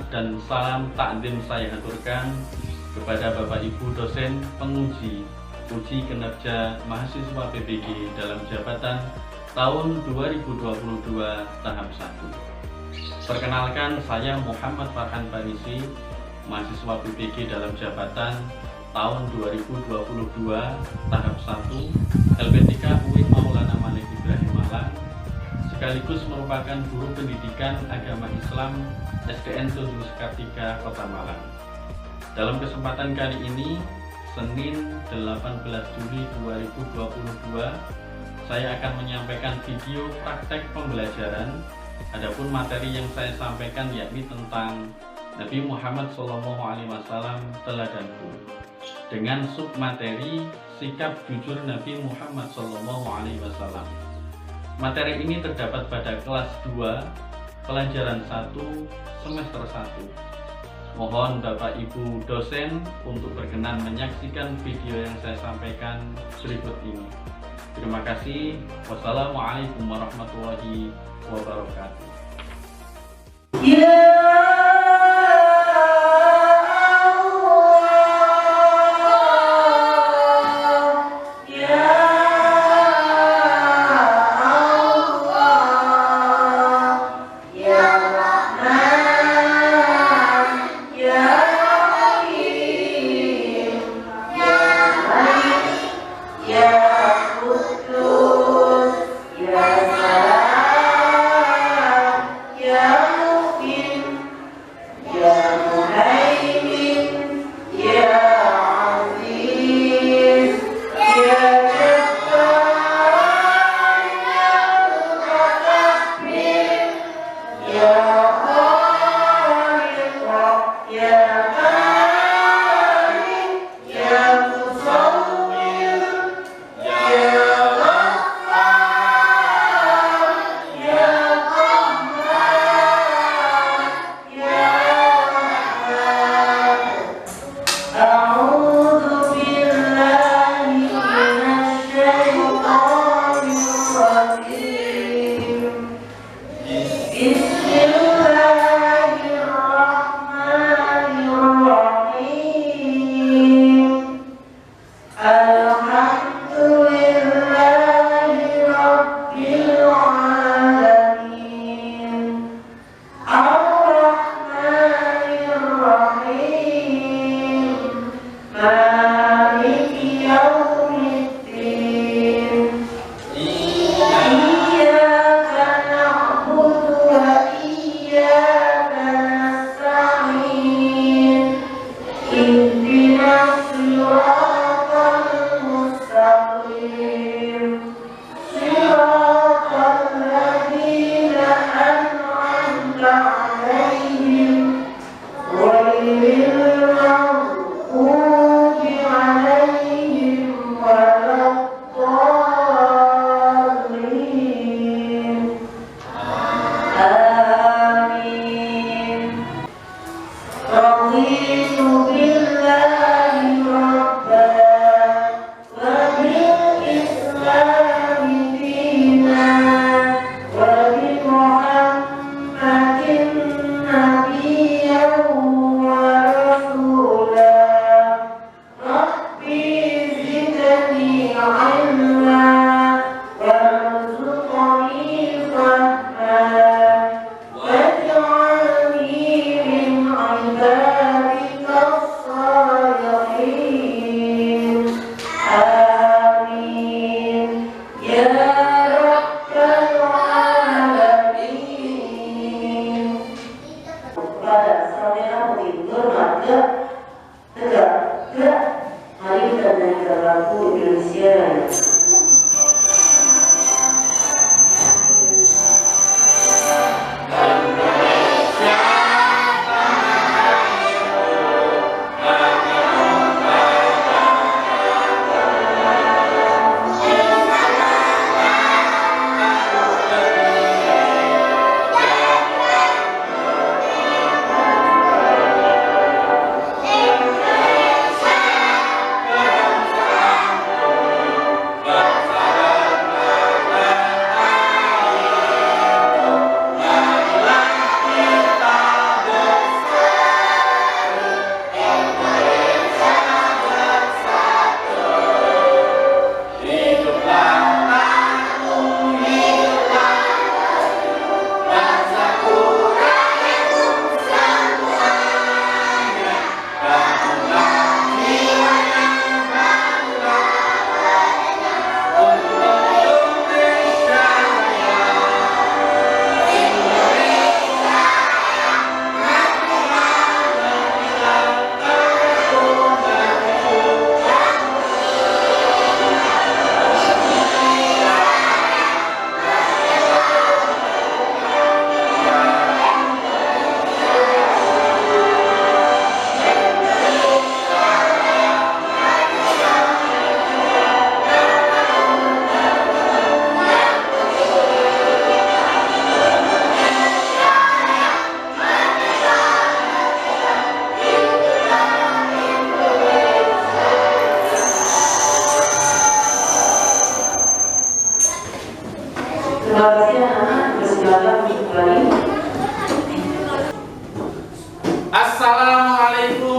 dan salam takdim saya haturkan kepada Bapak Ibu dosen penguji uji kinerja mahasiswa PBG dalam jabatan tahun 2022 tahap 1. Perkenalkan, saya Muhammad Farhan Farisi, mahasiswa PBG dalam jabatan tahun 2022 tahap 1 LP3 UI Maulana Malik Ibrahim Malang, sekaligus merupakan guru pendidikan agama Islam SDN Tunjung Sekartika Kota Malang. Dalam kesempatan kali ini, Senin 18 Juli 2022, saya akan menyampaikan video praktek pembelajaran. Adapun materi yang saya sampaikan yakni tentang Nabi Muhammad SAW teladanku, dengan submateri sikap jujur Nabi Muhammad SAW. Materi ini terdapat pada kelas 2, pelajaran 1, semester 1. Mohon Bapak Ibu dosen untuk berkenan menyaksikan video yang saya sampaikan berikut ini. Terima kasih. Wassalamualaikum warahmatullahi wabarakatuh.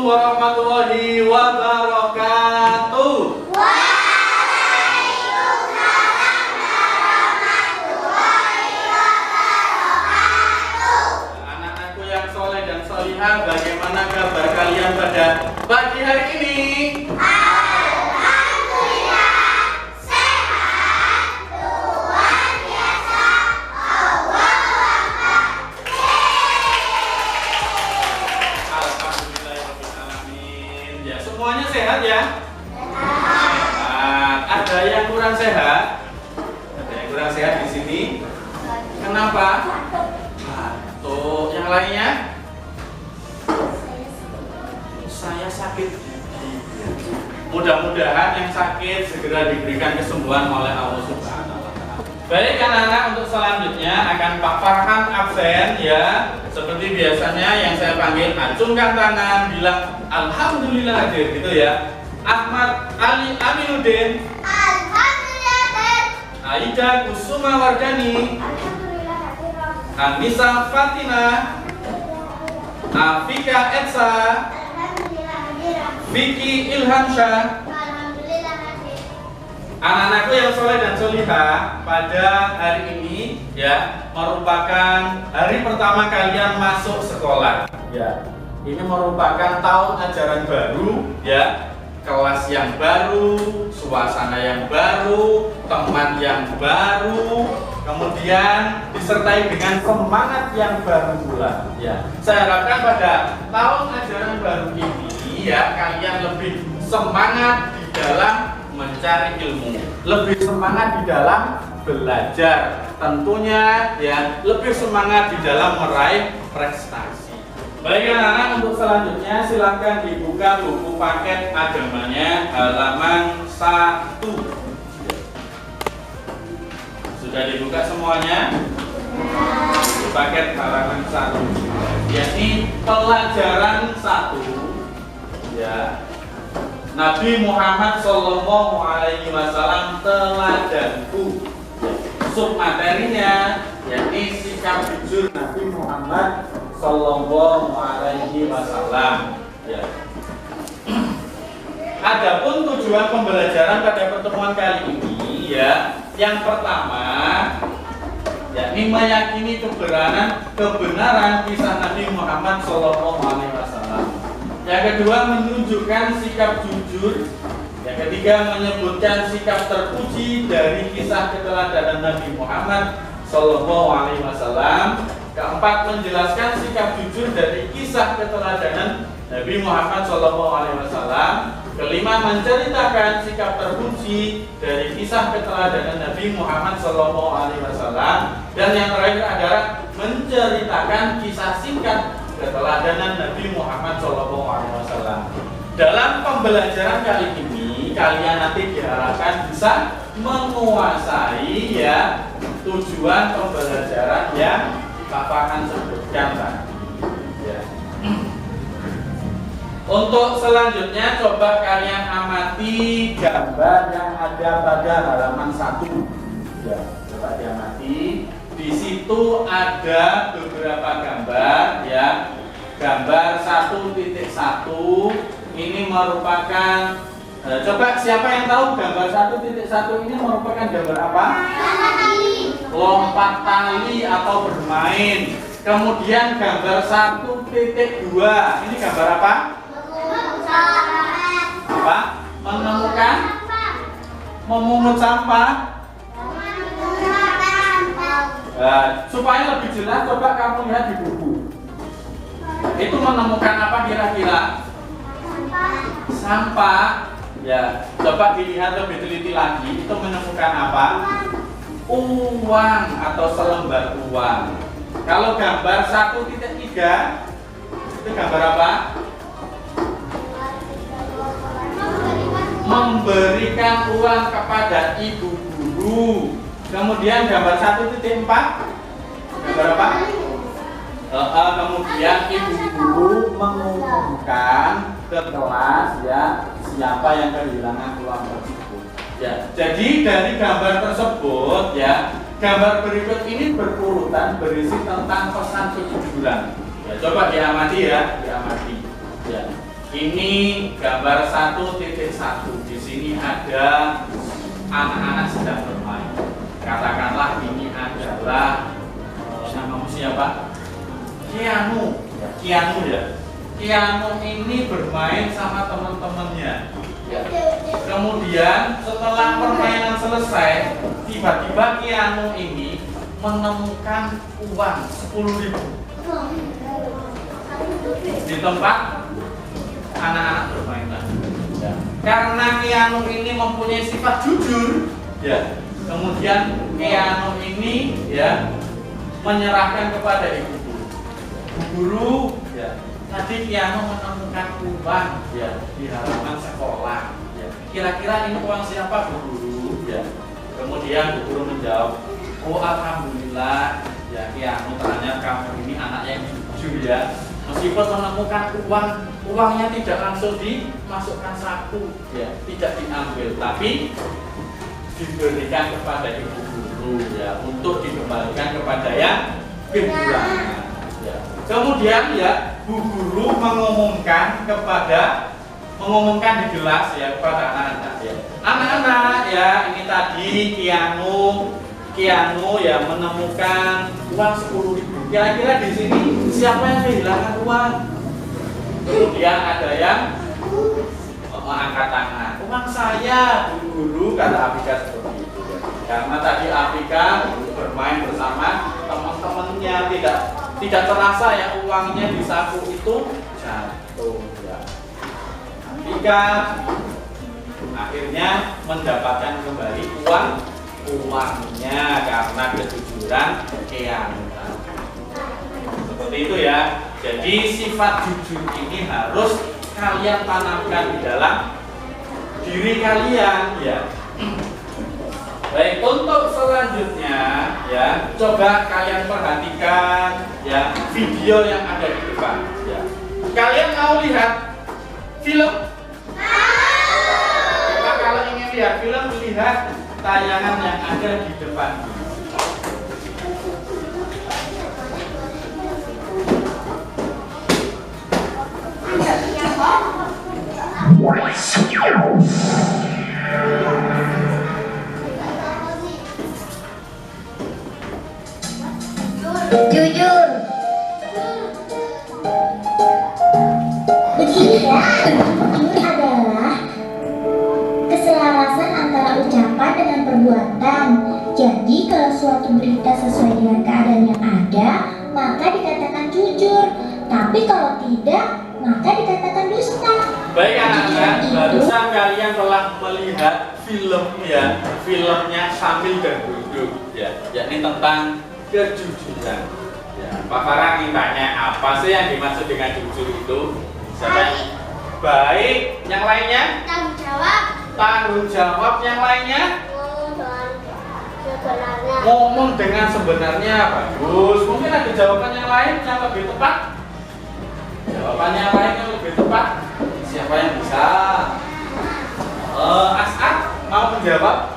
warahmatullahi wabarakatuh. Anak-anakku yang soleh dan solihah, bagaimana kabar kalian pada pagi hari ini? Semuanya sehat ya? Sehat. Ada yang kurang sehat? Ada yang kurang sehat di sini? Kenapa? Batuk. Yang lainnya? Saya sakit. Mudah-mudahan yang sakit segera diberikan kesembuhan oleh Allah Subhanahu wa Ta'ala. Baik anak-anak, untuk selanjutnya akan Pak Farhan absen ya. Seperti biasanya yang saya panggil, acungkan tangan, bilang alhamdulillah hadir gitu ya. Ahmad Ali Aminuddin, alhamdulillah hadir. Aida Kusuma Wardani, alhamdulillah hadir. Anissa Fatina, Afika Etsa, alhamdulillah hadir. Vicky Ilhamsyah, alhamdulillah hadir. Anak-anakku yang soleh dan solihah, pada hari ini ya merupakan hari pertama kalian masuk sekolah ya. Ini merupakan tahun ajaran baru ya, kelas yang baru, suasana yang baru, teman yang baru, kemudian disertai dengan semangat yang baru pula ya. Saya harapkan pada tahun ajaran baru ini ya kalian lebih semangat di dalam mencari ilmu, lebih semangat di dalam belajar, tentunya ya lebih semangat di dalam meraih prestasi. Baik anak-anak, untuk selanjutnya silakan dibuka buku paket agamanya halaman 1. Sudah dibuka semuanya? Buku paket halaman 1, yakni pelajaran 1 ya. Nabi Muhammad Sallallahu Alaihi Wasallam teladanku. Submaterinya yakni sikap jujur Nabi Muhammad Sallallahu Alaihi Wasallam. Ya. Adapun tujuan pembelajaran pada pertemuan kali ini ya, yang pertama yakni meyakini kebenaran kisah Nabi Muhammad Sallallahu Alaihi Wasallam. Yang kedua, menunjukkan sikap jujur. Yang ketiga, menyebutkan sikap terpuji dari kisah keteladanan Nabi Muhammad Sallallahu Alaihi Wasallam. Keempat, menjelaskan sikap jujur dari kisah keteladanan Nabi Muhammad Sallallahu Alaihi Wasallam. Kelima, menceritakan sikap terpuji dari kisah keteladanan Nabi Muhammad Sallallahu Alaihi Wasallam. Dan yang terakhir adalah menceritakan kisah singkat keteladanan Nabi Muhammad SAW. Dalam pembelajaran kali ini, kalian nanti diharapkan bisa menguasai ya tujuan pembelajaran yang Pak Farhan sebutkan tadi. Ya. Untuk selanjutnya, coba kalian amati gambar yang ada pada halaman 1. Ya, coba diamati. Di situ ada beberapa gambar ya. Gambar 1.1 ini merupakan coba siapa yang tahu gambar 1.1 ini merupakan gambar apa? Lompat tali atau bermain. Kemudian gambar 1.2 ini gambar apa? Apa? Menemukan? Memungut sampah? Supaya lebih jelas, coba kamu lihat di buku. Itu menemukan apa kira-kira? Sampah. Ya, coba dilihat lebih teliti lagi. Itu menemukan apa? Uang atau selembar uang. Kalau gambar 1.3 itu gambar apa? Memberikan uang kepada ibu guru. Kemudian gambar 1.4 gambar apa? Kemudian ibu guru mengumumkan ke kelas ya siapa yang kehilangan uang tersebut. Ya, jadi dari gambar tersebut ya, gambar berikut ini berurutan berisi tentang pesan kejujuran. Ya, coba diamati ya, diamati. Ya. Ini gambar 1.1. Di sini ada anak-anak sedang bermain. Katakanlah ini adalah namamu siapa? Keanu. Keanu ya. Keanu ini bermain sama teman-temannya. Ya. Kemudian setelah permainan selesai, tiba-tiba Keanu ini menemukan uang 10.000 di tempat anak-anak bermain tadi. Ya. Karena Keanu ini mempunyai sifat jujur, ya. Kemudian Keanu ini ya menyerahkan kepada ibu guru. Bu guru, ya. Tadi Keanu menemukan uang ya di halaman sekolah. Ya. Kira-kira ini uang siapa, Bu Guru? Ya. Kemudian Bu Guru menjawab, oh alhamdulillah ya Keanu, ternyata kamu ini anak yang jujur ya. Meskipun menemukan uangnya tidak langsung dimasukkan saku, ya, tidak diambil, tapi diberikan kepada ibu guru ya untuk dikembalikan kepada yang kekurangan. Ya. Kemudian ya Bu Guru mengumumkan di kelas ya kepada anak-anak ya. Anak-anak ya, ini tadi Keanu ya menemukan uang 10.000. Kira-kira di sini siapa yang kehilangan uang? Kemudian ada yang angkat tangan. Uang saya, Bu Guru, kata Afika seperti itu ya. Karena tadi Afika bermain bersama teman-temannya, tidak terasa ya uangnya di saku itu jatuh ya. Afika akhirnya mendapatkan kembali uangnya karena kejujuran Keanu. Seperti itu ya. Jadi sifat jujur ini harus kalian tanamkan di dalam diri kalian ya. Baik, untuk selanjutnya ya, coba kalian perhatikan ya video yang ada di depan ya. Kalian mau lihat film? Coba kalau ingin lihat film, lihat tayangan yang ada di depan. Jujur. Begini ya, jujur adalah keselarasan antara ucapan dengan perbuatan. Jadi kalau suatu berita sesuai dengan keadaan yang ada, maka dikatakan jujur. Tapi kalau tidak, maka dikatakan dusta. Baik anak-anak, barusan kalian telah melihat film ya, filmnya Sambil dan Duduk ya, yakni tentang kejujuran. Ya, Pak Farah ingin tanya apa sih yang dimaksud dengan jujur itu? Siapa? Baik, yang lainnya? Tanggung jawab. Tanggung jawab, yang lainnya? Ngomong dengan sebenarnya. Bagus. Mungkin ada jawaban yang lain yang lebih tepat? Jawabannya yang lain yang lebih tepat? Siapa yang bisa? As'ad mau menjawab?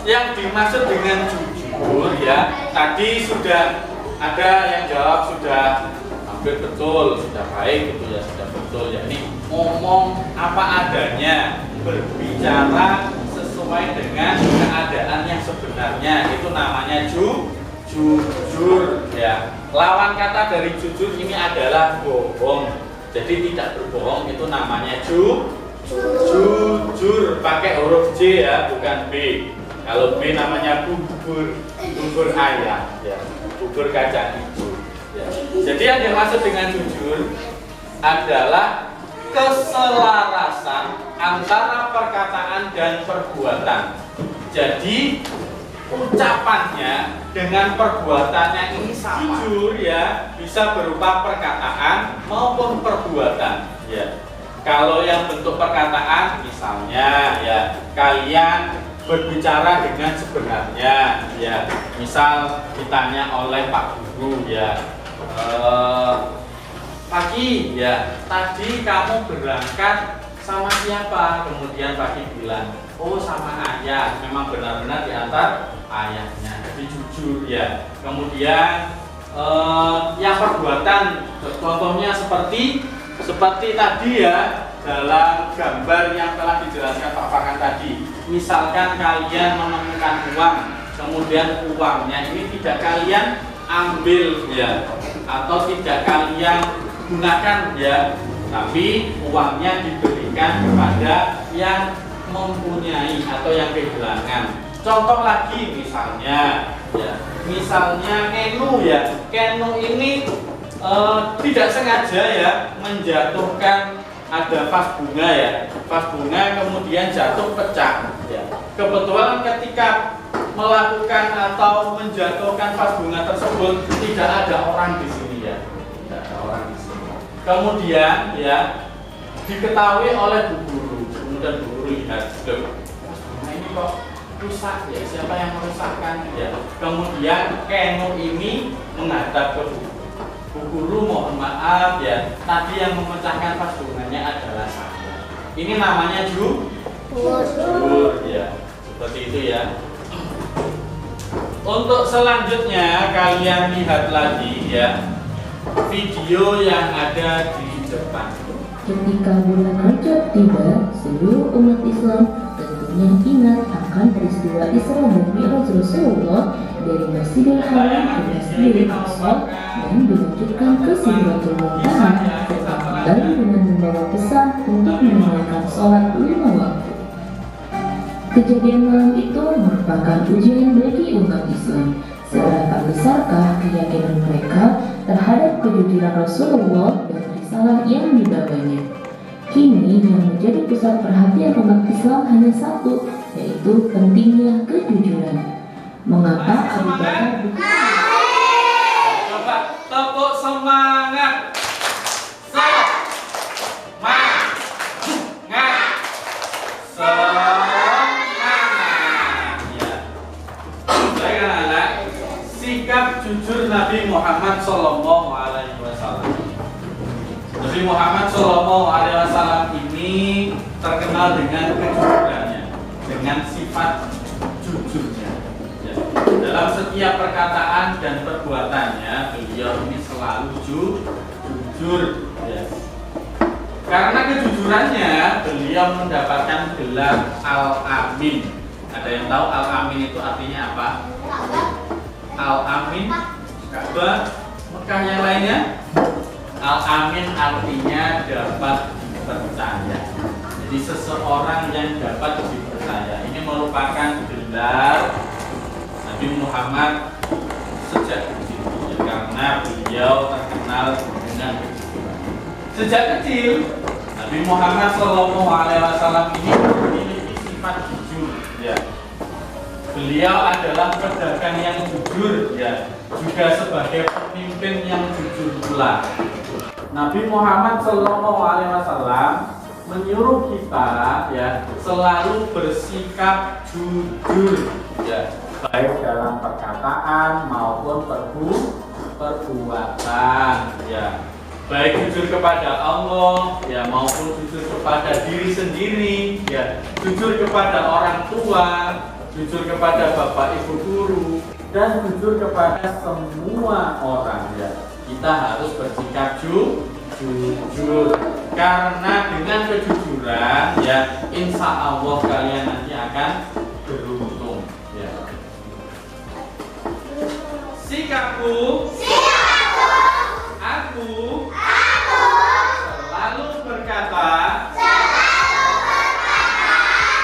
Yang dimaksud dengan jujur ya, tadi sudah ada yang jawab sudah hampir betul, sudah baik gitu ya, sudah betul ya. Ini ngomong apa adanya, berbicara sesuai dengan keadaan yang sebenarnya, itu namanya jujur ya. Lawan kata dari jujur ini adalah bohong. Jadi tidak berbohong itu namanya jujur, pakai huruf J ya, bukan B. Kalau B namanya bubur ayam ya, bubur kacang hijau ya. Jadi yang dimaksud dengan jujur adalah keselarasan antara perkataan dan perbuatan. Jadi ucapannya dengan perbuatannya ini sama. Jujur ya, bisa berupa perkataan maupun perbuatan ya. Kalau yang bentuk perkataan misalnya ya, kalian berbicara dengan sebenarnya ya. Misal ditanya oleh Pak Guru ya, Pagi ya, tadi kamu berangkat sama siapa? Kemudian Pagi bilang, oh sama ayah. Memang benar-benar diantar ayahnya. Jadi jujur ya. Kemudian yang perbuatan, contohnya seperti Seperti tadi ya, dalam gambar yang telah dijelaskan Pak Farhan tadi, misalkan kalian menemukan uang, kemudian uangnya ini tidak kalian ambil ya, atau tidak kalian gunakan ya, tapi uangnya diberikan kepada yang mempunyai atau yang kehilangan. Contoh lagi misalnya ya, misalnya Kenu ya, Kenu ini tidak sengaja ya menjatuhkan ada vas bunga ya, vas bunga kemudian jatuh pecah ya. Kebetulan ketika melakukan atau menjatuhkan vas bunga tersebut tidak ada orang di sini ya, tidak ada orang di sini. Kemudian ya diketahui oleh bu guru, kemudian bu guru lihat, vas bunga ini kok rusak ya, siapa yang merusakkan ya. Kemudian Kenu ini menghadap ke bu guru, mohon maaf ya, tadi yang memecahkan vas bunganya adalah saya. Ini namanya jujur ya, seperti itu ya. Untuk selanjutnya kalian lihat lagi ya video yang ada di depan. Ketika bulan Rajab tiba, seluruh umat Islam tentunya ingat akan peristiwa Isra dan Mi'raj Rasulullah dari Masjidil Haram ke Masjidil Aqsa dan dilanjutkan ke Sidratul Muntaha serta kembali dengan membawa pesan untuk menunaikan sholat 5 waktu. Kejadian malam itu merupakan ujian bagi umat Islam. Seberapa besarkah keyakinan mereka terhadap kejujuran Rasulullah dan risalah yang dibawanya? Kini yang menjadi pusat perhatian umat Islam hanya satu, yaitu pentingnya kejujuran. Mengapa Abu Bakar Coba tepuk semangat. Sikap jujur Nabi Muhammad Sallallahu Alaihi Wasallam. Nabi Muhammad Sallallahu Alaihi Wasallam ini terkenal dengan kejujurannya, dengan sifat jujurnya. Ya. Dalam setiap perkataan dan perbuatannya, beliau ini selalu jujur. Ya. Karena kejujurannya, beliau mendapatkan gelar Al-Amin. Ada yang tahu Al-Amin itu artinya apa? Al-Amin, Ka'bah, Mekah yang lainnya. Al-Amin artinya dapat dipercaya. Jadi seseorang yang dapat dipercaya. Ini merupakan gelar Nabi Muhammad sejak kecil ya, karena beliau terkenal dengan kejujuran. Sejak kecil Nabi Muhammad SAW ini memiliki sifat jujur ya. Beliau adalah pedagang yang jujur ya, juga sebagai pemimpin yang jujur pula. Nabi Muhammad SAW menyuruh kita ya selalu bersikap jujur ya, baik dalam perkataan maupun perbuatan ya, baik jujur kepada Allah ya maupun jujur kepada diri sendiri ya, jujur kepada orang tua, jujur kepada bapak ibu guru, dan jujur kepada semua orang ya. Kita harus bersikap jujur karena dengan kejujuran ya insya Allah kalian nanti akan beruntung ya. Sikapku aku selalu berkata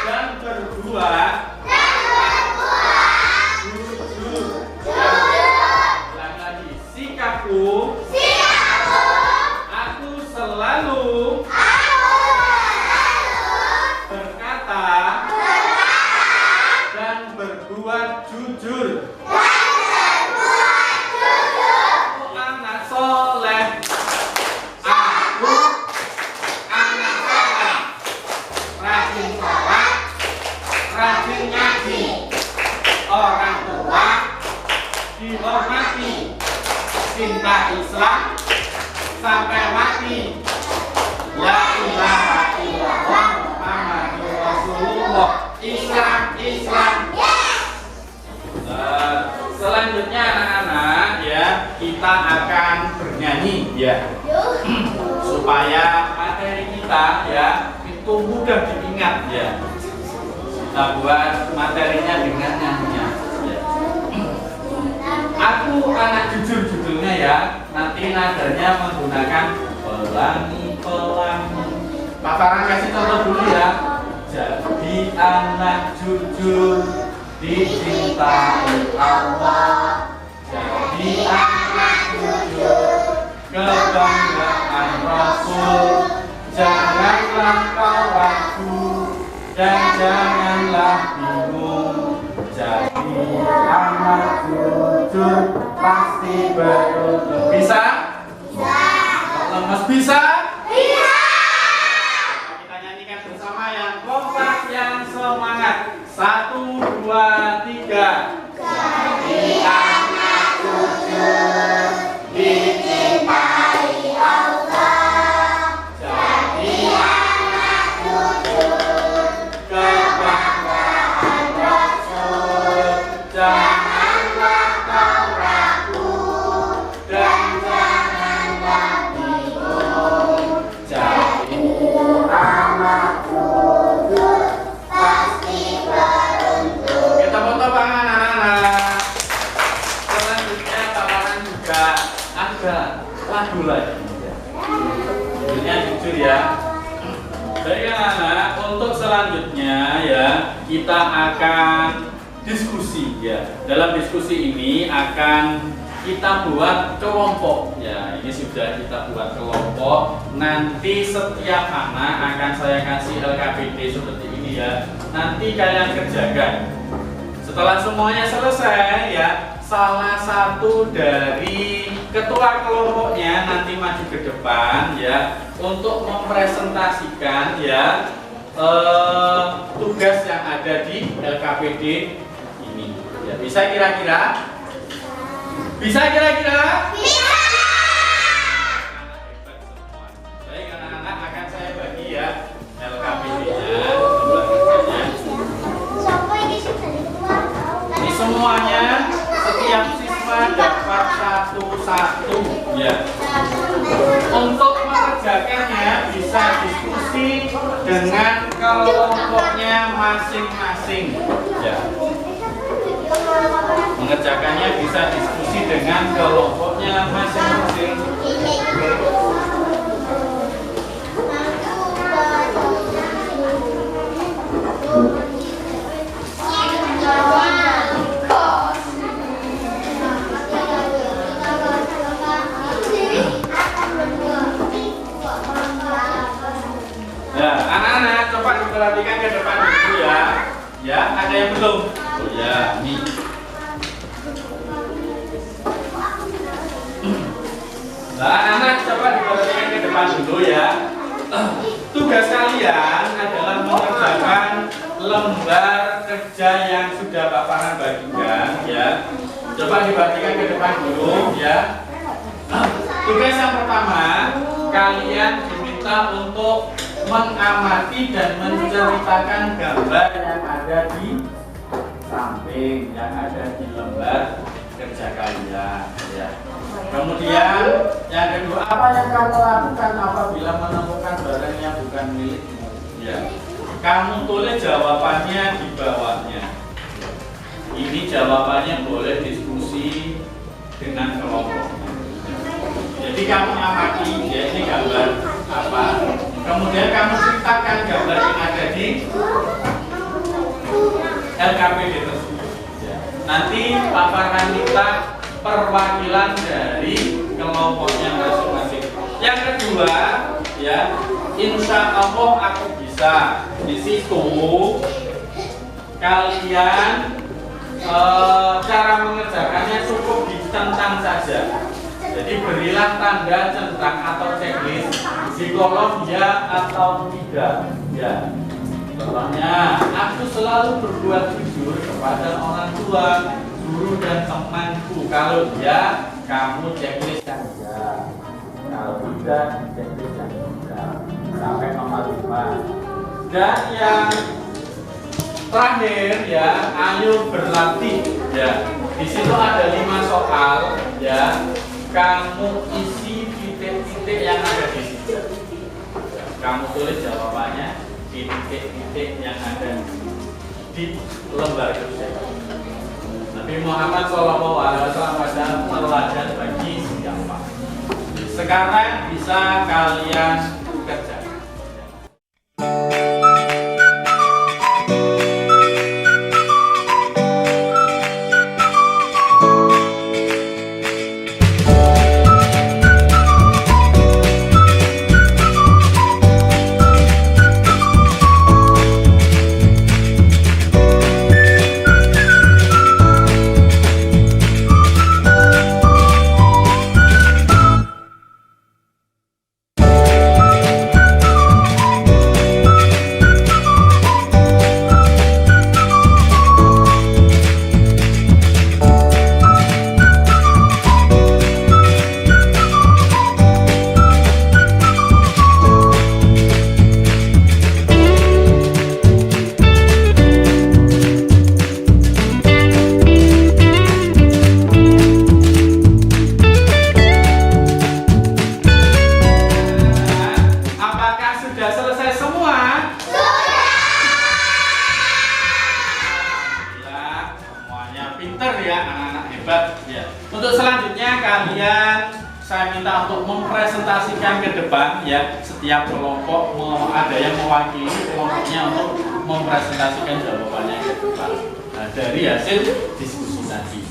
dan berbuat aku selalu berkata dan berbuat jujur. Aku anak soleh. Aku anak soleh. Rajin sholat, rajin ngaji. Orang tua dihormati. Cinta Islam sampai mati. La ilaha illallah Muhammadur Rasulullah. Islam. Selanjutnya anak-anak ya kita akan bernyanyi ya supaya materi kita ya itu mudah diingat ya. Kita buat materinya dengan nyanyian ya. Aku anak jujur judulnya ya. Nanti nadanya menggunakan pelangi-pelangi. Pak Farhan kasih contoh dulu ya. Jadi anak jujur dicintai Allah. Jadi anak jujur kebanggaan Rasul. Janganlah kau ragu dan janganlah bingung. Jadi anak jujur pasti beruntung. Bisa? Bisa. Lemes bisa? Bisa. Kita nyanyikan bersama yang kompak, yang semangat. 1, 2, 3. Jadi anak jujur dicintai Allah. Jadi anak jujur kebanggaan Rasul. Janganlah kau ragu dan janganlah bingung. Jadi anak jujur pasti beruntung. Kita foto tangan anak-anak. Selanjutnya Pak Farhan juga ada lagu lagi. Judulnya jujur ya. Baik anak-anak, untuk selanjutnya ya kita akan diskusi ya. Dalam diskusi ini akan kita buat kelompok ya. Ini sudah kita buat kelompok. Nanti setiap anak akan saya kasih LKPD seperti ini ya. Nanti kalian kerjakan. Setelah semuanya selesai ya, salah satu dari ketua kelompoknya nanti maju ke depan ya untuk mempresentasikan ya tugas yang ada di LKPD ini. Ya, bisa kira-kira? Bisa kira-kira? Bisa. Hebat semua. Baik anak-anak, akan saya bagi ya LKPD-nya. Ini semuanya setiap siswa dapat satu-satu ya. Untuk mengerjakannya bisa diskusi dengan kelompoknya masing-masing ya. Mengerjakannya bisa diskusi dengan kelompoknya masing-masing. Ya, anak-anak coba diperhatikan ke depan dulu ya. Ya, ada yang belum? Oh ya, ini. Nah, anak-anak coba diperhatikan ke depan dulu ya. Tugas kalian adalah mengerjakan lembar kerja yang sudah Pak Farhan bagikan ya. Coba diperhatikan ke depan dulu ya. Tugas yang pertama, kalian diminta untuk mengamati dan menceritakan gambar yang ada di samping, yang ada di lembar kerja kalian ya. Kemudian yang kedua, apa yang kamu lakukan apabila menemukan barang yang bukan milikmu ya. Kamu tulis jawabannya di bawahnya. Ini jawabannya boleh diskusi dengan kelompoknya. Jadi kamu amati ya, ini gambar apa. Kemudian kamu ceritakan gambar yang ada di LKPD tersebut. Nanti Pak Farhan minta perwakilan dari kelompoknya masing-masing. Yang kedua, ya, insya Allah aku bisa. Di situ kalian cara mengerjakannya cukup ditentang saja. Jadi berilah tanda centang atau checklist di kolom ya atau tidak. Ya. Contohnya, aku selalu berbuat jujur kepada orang tua, guru dan temanku. Kalau ya, kamu checklist yang ya. Kalau tidak, checklist yang tidak. Sampai nomor 5. Dan yang terakhir ya, ayo berlatih ya. Di situ ada 5 soal ya. Kamu isi titik-titik yang ada di situ. Kamu tulis jawabannya di titik-titik yang ada di lembar kerja. Nabi Muhammad SAW pada teladan bagi siapa? Sekarang bisa kalian kerjakan. Untuk selanjutnya kalian saya minta untuk mempresentasikan ke depan ya, setiap kelompok ada yang mewakili kelompoknya untuk mempresentasikan jawabannya ke depan dari hasil diskusi tadi.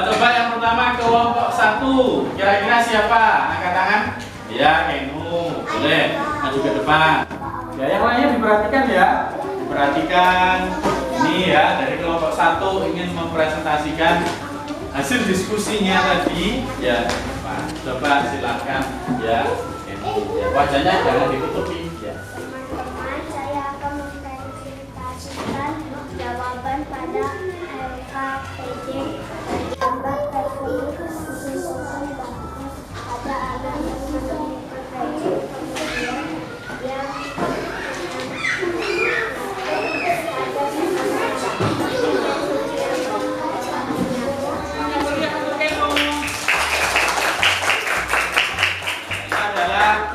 Coba yang pertama kelompok 1, kira-kira siapa? Angkat tangan. Ya, Kenu, boleh maju ke depan. Ya, yang lainnya diperhatikan ya, diperhatikan. Ini ya, dari kelompok 1 ingin mempresentasikan hasil diskusinya tadi ya. Pak, coba silakan ya. Ya, wajahnya jangan ditutupi ya. Teman-teman, saya akan mempresentasikan jawaban pada LKPJ gambar tersebut disebutkan bahwa ada anak yang menemukan racun kemudian yang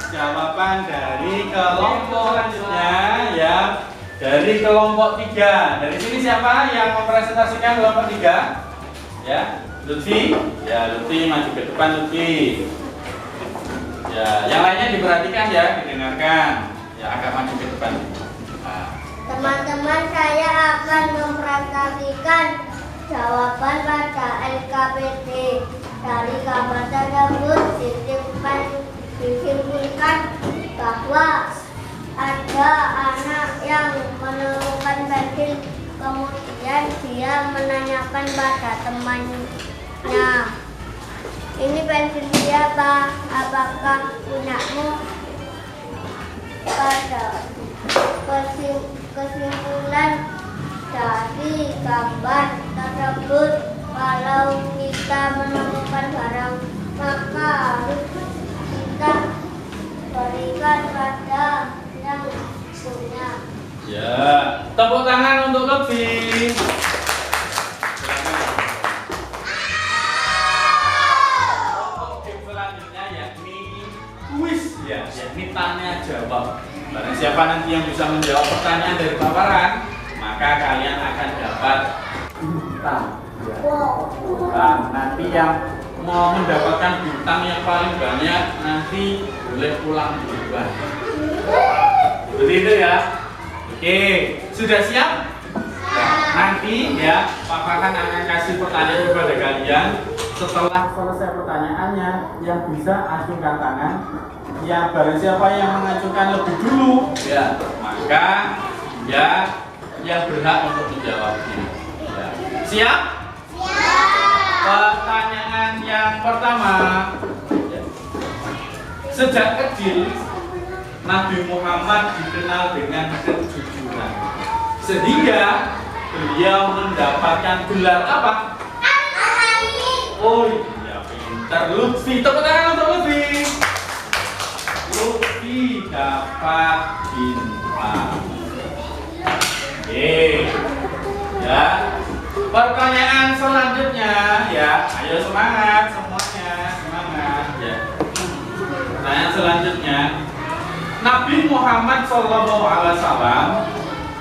jawaban dari kelompok selanjutnya ya, dari kelompok 3. Dari sini siapa yang mempresentasikan kelompok 3? Ya, Lutfi. Ya, Lutfi maju ke depan, Lutfi. Ya, yang lainnya diperhatikan ya, didengarkan. Ya, agak maju ke depan. Nah. teman-teman, saya akan mempresentasikan jawaban pada LKPD. Dari gambar tersebut disimpulkan bahwa ada anak yang menemukan pensil, kemudian dia menanyakan pada temannya, ini pensil siapa? Apakah punyamu? Pada kesimpulan dari gambar tersebut, kalau kita menemukan barang maka harus kita berikan pada yang punya. Ya, tepuk tangan untuk Lutfi. Untuk game selanjutnya yakni kuis ya, yakni tanya jawab. Barang siapa nanti yang bisa menjawab pertanyaan dari paparan, maka kalian akan dapat bintang. Ya. Bintang. Nanti yang mau mendapatkan bintang yang paling banyak nanti boleh pulang duluan. Seperti itu ya. Oke, sudah siap? Nanti ya, Pak Farhan akan kasih pertanyaan kepada kalian. Setelah selesai pertanyaannya, yang bisa acungkan tangan. Yang barang siapa yang mengacungkan lebih dulu, ya, maka ya yang berhak untuk menjawabnya. Ya. Siap? Pertanyaan yang pertama ya. Sejak kecil Nabi Muhammad dikenal dengan kejujuran, sehingga beliau mendapatkan gelar apa? Oh iya, pintar. Lutfi, tepuk tangan untuk Lutfi. Lutfi dapat bintang. Oke ya. Pertanyaan selanjutnya ya, ayo semangat semuanya, semangat ya. Pertanyaan selanjutnya, Nabi Muhammad SAW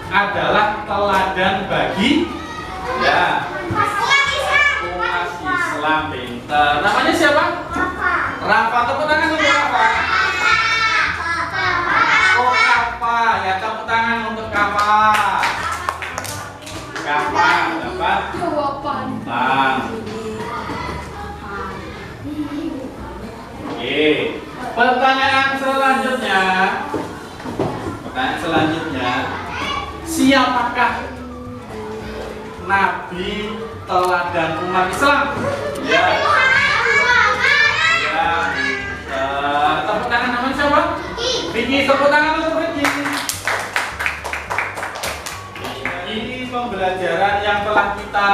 adalah teladan bagi umat Islam. Pinter. Namanya siapa? Rafa. Tepuk tangan untuk Rafa. Oh, Kafa. Ya, tepuk tangan untuk Kafa. Kafa dapat bintang. Oke. Pertanyaan selanjutnya, siapakah Nabi teladan umat Islam? Ya. Tepuk tangan namanya siapa? Vicky. Tepuk tangan untuk Vicky. Ini pembelajaran yang telah kita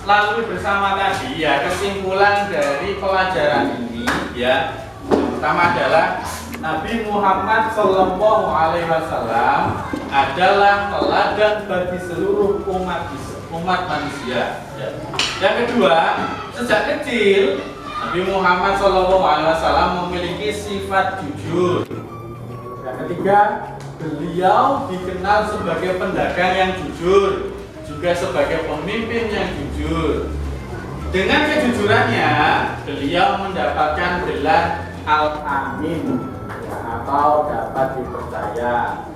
lalui bersama tadi ya. Kesimpulan dari pelajaran ini ya, yang pertama adalah Nabi Muhammad Shallallahu Alaihi Wasallam adalah teladan bagi seluruh umat manusia. Ya. Yang kedua, sejak kecil Nabi Muhammad Shallallahu Alaihi Wasallam memiliki sifat jujur. Yang ketiga, beliau dikenal sebagai pedagang yang jujur, juga sebagai pemimpin yang jujur. Dengan kejujurannya, beliau mendapatkan gelar Al-Amin atau dapat dipercaya.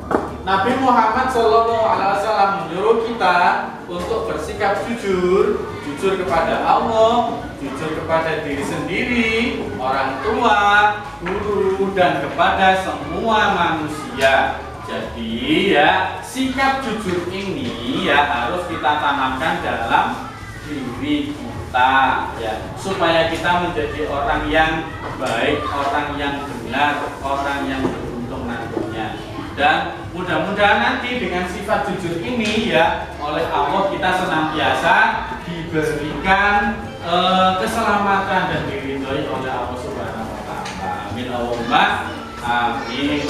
Nabi Muhammad SAW menyuruh kita untuk bersikap jujur kepada Allah, jujur kepada diri sendiri, orang tua, guru, dan kepada semua manusia. Jadi ya, sikap jujur ini ya harus kita tanamkan dalam diri kita ya, supaya kita menjadi orang yang baik, orang yang benar, orang yang beruntung nantinya. Dan mudah-mudahan nanti dengan sifat jujur ini ya, oleh Allah kita senantiasa diberikan keselamatan dan diridhoi oleh Allah Subhanahu wa taala. Amin Allahumma amin.